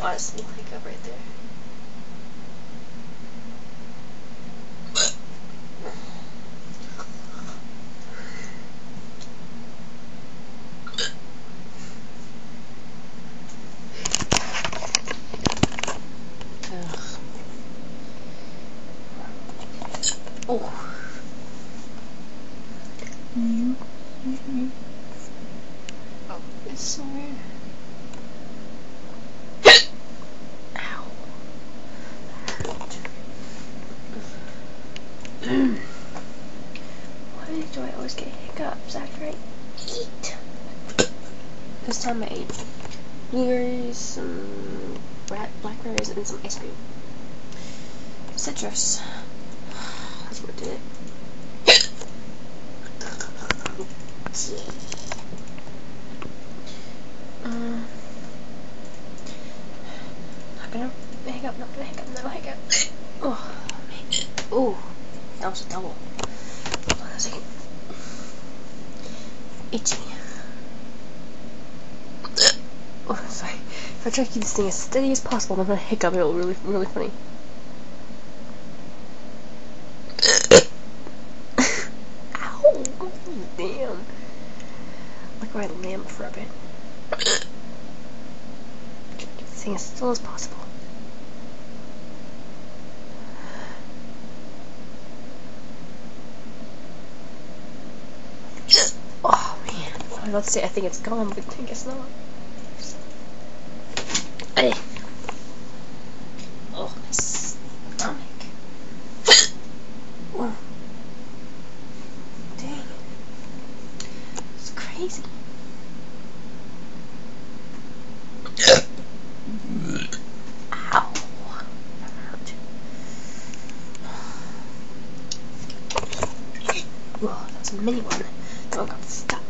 honest little hiccup right there. Oh. Oh, it's so weird. Ow. Why do I always get hiccups after I eat? This time I ate blueberries, some blackberries, and some ice cream. Citrus. That's what did it. Not gonna hiccup. Oh, man. Oh, that was a double. Hold on a second. Itchy. Oh, sorry. If I try to keep this thing as steady as possible, I'm gonna hiccup. It'll be really funny. Ow! Damn. Like I lamp for a bit. Keep this thing as still as possible. Oh man. I was about to say I think it's gone, but I guess not. Hey. Oh, my stomach. Oh. Dang. It's crazy. Ow. That hurt. Oh, that was a mini one. That one got stuck.